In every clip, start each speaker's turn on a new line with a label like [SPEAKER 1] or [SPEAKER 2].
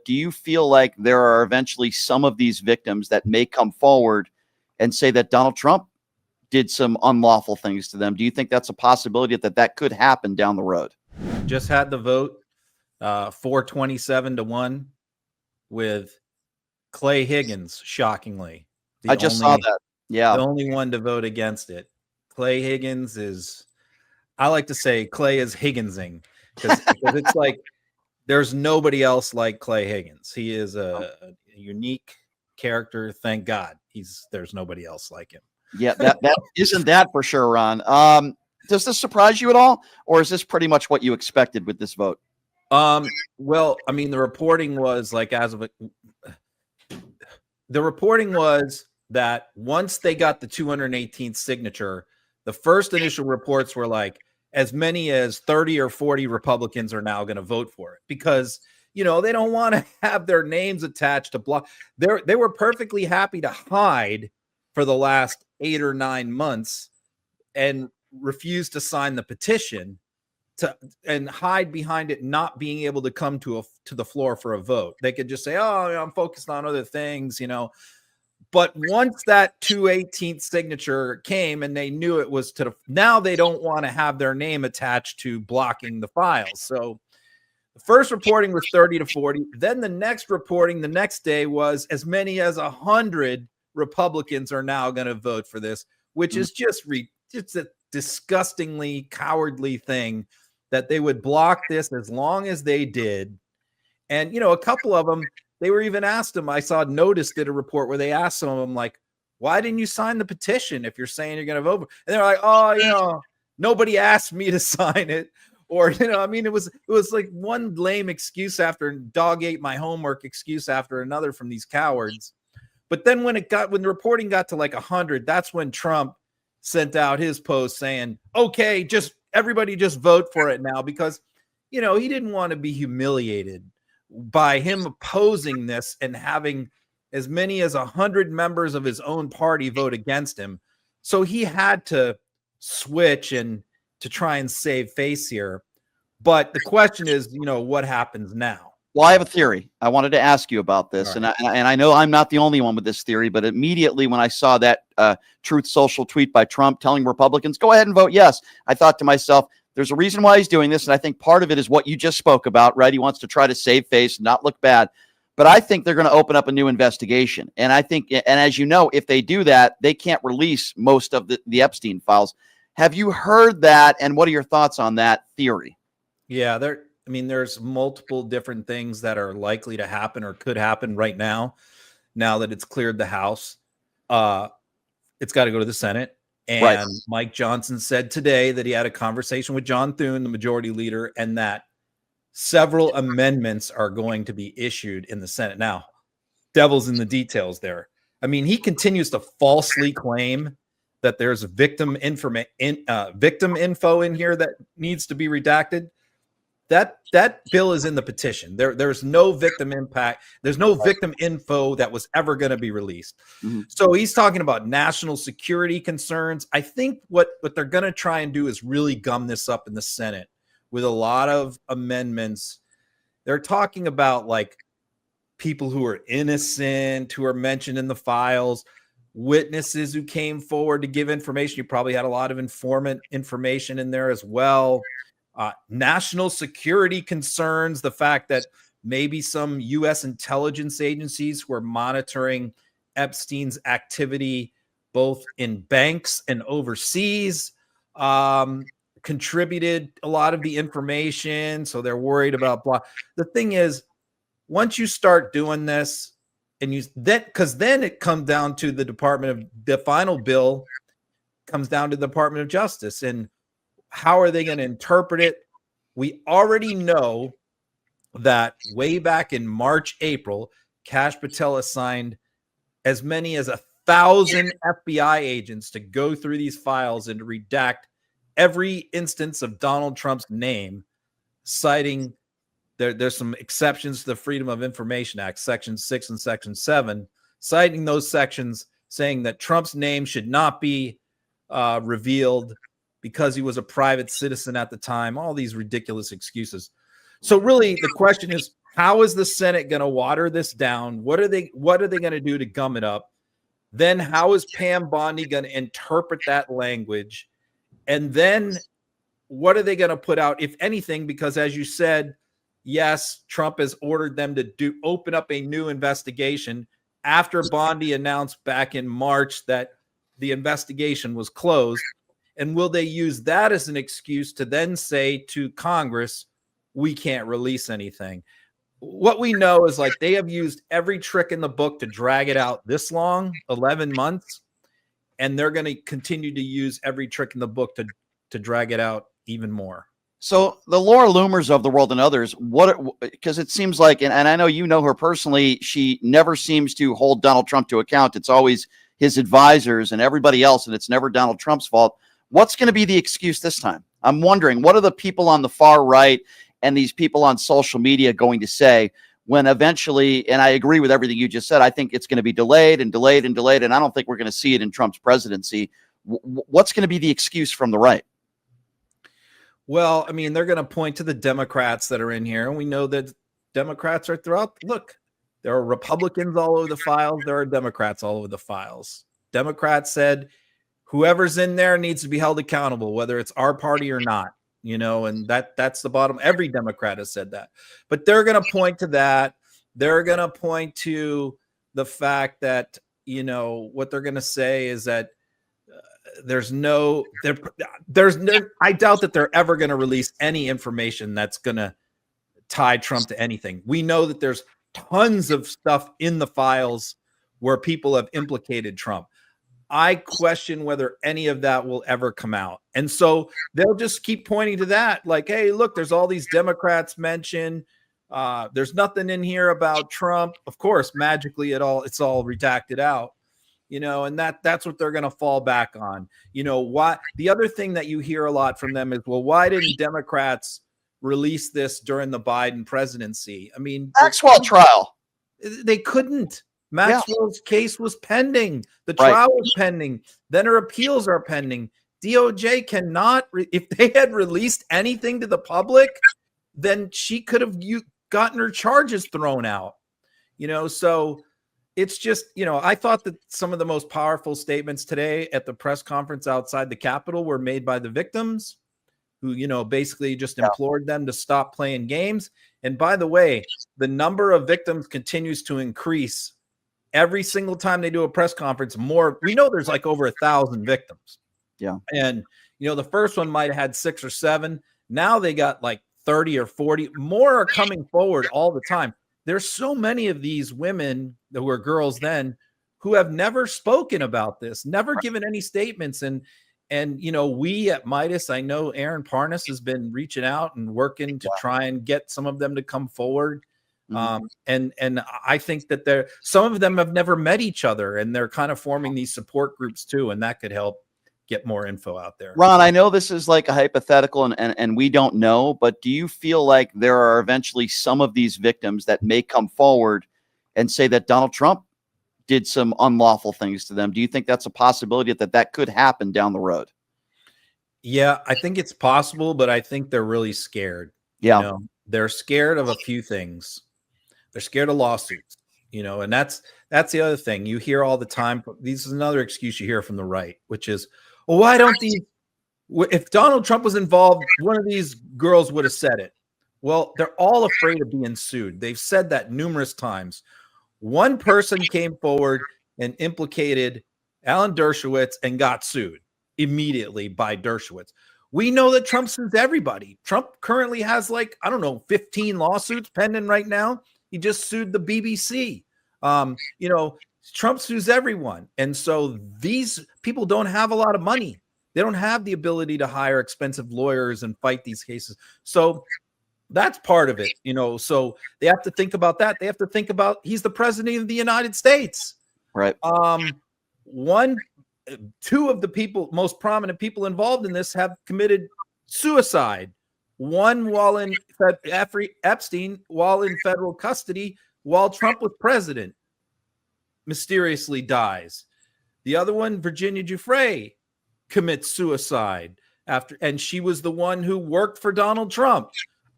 [SPEAKER 1] do you feel like there are eventually some of these victims that may come forward and say that Donald Trump did some unlawful things to them? Do you think that's a possibility that could happen down the road?
[SPEAKER 2] Just had the vote 427-1 with Clay Higgins, shockingly.
[SPEAKER 1] I just saw that. Yeah.
[SPEAKER 2] The only one to vote against it. Clay Higgins is, I like to say Clay is Higginsing, because it's like there's nobody else like Clay Higgins. He is a unique character. Thank God there's nobody else like him.
[SPEAKER 1] Yeah, that isn't that for sure, Ron. Does this surprise you at all, or is this pretty much what you expected with this vote?
[SPEAKER 2] Well, I mean, the reporting was like, the reporting was that once they got the 218th signature, the first initial reports were like as many as 30 or 40 Republicans are now going to vote for it, because, you know, they don't want to have their names attached to block. They were perfectly happy to hide for the last 8 or 9 months and refuse to sign the petition and hide behind it not being able to come to the floor for a vote. They could just say, oh, I'm focused on other things, you know. But once that 218th signature came and they knew it was now they don't want to have their name attached to blocking the files. So the first reporting was 30 to 40. Then the next reporting the next day was as many as 100 Republicans are now going to vote for this, which is just a disgustingly cowardly thing that they would block this as long as they did. And, you know, a couple of them, they were even asked them. I saw Notice did a report where they asked some of them, like, why didn't you sign the petition if you're saying you're going to vote? And they're like, oh, you know, nobody asked me to sign it. Or, you know, I mean, it was like one lame excuse after dog ate my homework excuse after another from these cowards. But then when the reporting got to like 100, that's when Trump sent out his post saying, okay, everybody just vote for it now, because, you know, he didn't want to be humiliated by him opposing this and having as many as 100 members of his own party vote against him. So he had to switch and to try and save face here. But the question is, you know, what happens now?
[SPEAKER 1] Well, I have a theory. I wanted to ask you about this, right. and I know I'm not the only one with this theory, but immediately when I saw that Truth Social tweet by Trump telling Republicans, go ahead and vote yes, I thought to myself, there's a reason why he's doing this, and I think part of it is what you just spoke about, right? He wants to try to save face, not look bad. But I think they're going to open up a new investigation. And I think, and as you know, if they do that, they can't release most of the Epstein files. Have you heard that, and what are your thoughts on that theory?
[SPEAKER 2] Yeah, there's multiple different things that are likely to happen or could happen right now that it's cleared the House. It's got to go to the Senate. And right. Mike Johnson said today that he had a conversation with John Thune, the majority leader, and that several amendments are going to be issued in the Senate. Now, devil's in the details there. I mean, he continues to falsely claim that there's victim info in here that needs to be redacted. That bill is in the petition. There's no victim impact. There's no victim info that was ever going to be released. Mm-hmm. So he's talking about national security concerns. I think what they're going to try and do is really gum this up in the Senate with a lot of amendments. They're talking about like people who are innocent, who are mentioned in the files, witnesses who came forward to give information. You probably had a lot of informant information in there as well. National security concerns, the fact that maybe some U.S. intelligence agencies were monitoring Epstein's activity both in banks and overseas, contributed a lot of the information. So they're worried about blah. The thing is, once you start doing this, and then it comes down to the final bill comes down to the Department of Justice, and how are they going to interpret it? We already know that way back in March, April, Kash Patel assigned as many as 1,000 FBI agents to go through these files and to redact every instance of Donald Trump's name, citing there's some exceptions to the Freedom of Information Act, Section 6 and Section 7, citing those sections, saying that Trump's name should not be revealed because he was a private citizen at the time, all these ridiculous excuses. So really the question is, How is the Senate going to water this down? What are they going to do to gum it up? Then how is Pam Bondi going to interpret that language? And then what are they going to put out, if anything? Because as you said, yes, Trump has ordered them to open up a new investigation after Bondi announced back in March that the investigation was closed. And will they use that as an excuse to then say to Congress, we can't release anything? What we know is like they have used every trick in the book to drag it out this long, 11 months. And they're going to continue to use every trick in the book to drag it out even more.
[SPEAKER 1] So the Laura Loomers of the world and others, because it seems like, and I know you know her personally, she never seems to hold Donald Trump to account. It's always his advisors and everybody else, and it's never Donald Trump's fault. What's going to be the excuse this time? I'm wondering, what are the people on the far right and these people on social media going to say when eventually, and I agree with everything you just said, I think it's going to be delayed and delayed and delayed, and I don't think we're going to see it in Trump's presidency. What's going to be the excuse from the right?
[SPEAKER 2] Well, I mean, they're going to point to the Democrats that are in here, and we know that Democrats are throughout. Look, there are Republicans all over the files. There are Democrats all over the files. Democrats said whoever's in there needs to be held accountable, whether it's our party or not. And that's the bottom. Every Democrat has said that, but they're going to point to that. They're going to point to the fact that, what they're going to say is that I doubt that they're ever going to release any information that's going to tie Trump to anything. We know that there's tons of stuff in the files where people have implicated Trump. I question whether any of that will ever come out. And so they'll just keep pointing to that. Like, hey, look, there's all these Democrats mentioned. There's nothing in here about Trump. Of course, magically it's all redacted out, and that's what they're going to fall back on. Why? The other thing that you hear a lot from them is, well, why didn't Democrats release this during the Biden presidency? I mean,
[SPEAKER 1] Maxwell trial.
[SPEAKER 2] They couldn't. Maxwell's case was pending. The trial was pending. Then her appeals are pending. DOJ cannot, if they had released anything to the public, then she could have gotten her charges thrown out. So it's just, I thought that some of the most powerful statements today at the press conference outside the Capitol were made by the victims who, basically just implored them to stop playing games. And by the way, the number of victims continues to increase. Every single time they do a press conference, more. We know there's like over 1,000 victims.
[SPEAKER 1] Yeah.
[SPEAKER 2] And, the first one might have had 6 or 7. Now they got like 30 or 40. More are coming forward all the time. There's so many of these women that were girls then who have never spoken about this, never given any statements. And we at Meidas, I know Aaron Parnas has been reaching out and working to try and get some of them to come forward. And I think that some of them have never met each other, and they're kind of forming these support groups too, and that could help get more info out there.
[SPEAKER 1] Ron, I know this is like a hypothetical and we don't know, but do you feel like there are eventually some of these victims that may come forward and say that Donald Trump did some unlawful things to them? Do you think that's a possibility that could happen down the road? Yeah,
[SPEAKER 2] I think it's possible, but I think they're really scared.
[SPEAKER 1] Yeah.
[SPEAKER 2] They're scared of a few things. They're scared of lawsuits, and that's the other thing you hear all the time. This is another excuse you hear from the right, which is, well, why don't if Donald Trump was involved, one of these girls would have said it. Well, they're all afraid of being sued. They've said that numerous times. One person came forward and implicated Alan Dershowitz and got sued immediately by Dershowitz. We know that Trump sues everybody. Trump currently has 15 lawsuits pending right now. He just sued the BBC. Trump sues everyone. And so these people don't have a lot of money. They don't have the ability to hire expensive lawyers and fight these cases. So that's part of it, so they have to think about that. They have to think about he's the president of the United States.
[SPEAKER 1] Right.
[SPEAKER 2] 2 of the most prominent people involved in this have committed suicide. One while in Epstein, while in federal custody, while Trump was president, mysteriously dies. The other one, Virginia Giuffre, commits suicide and she was the one who worked for Donald Trump.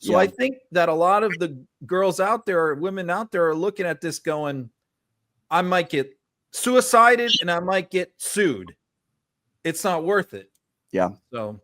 [SPEAKER 2] So I think that a lot of the girls out there, or women out there, are looking at this going, I might get suicided and I might get sued. It's not worth it.
[SPEAKER 1] Yeah.
[SPEAKER 2] So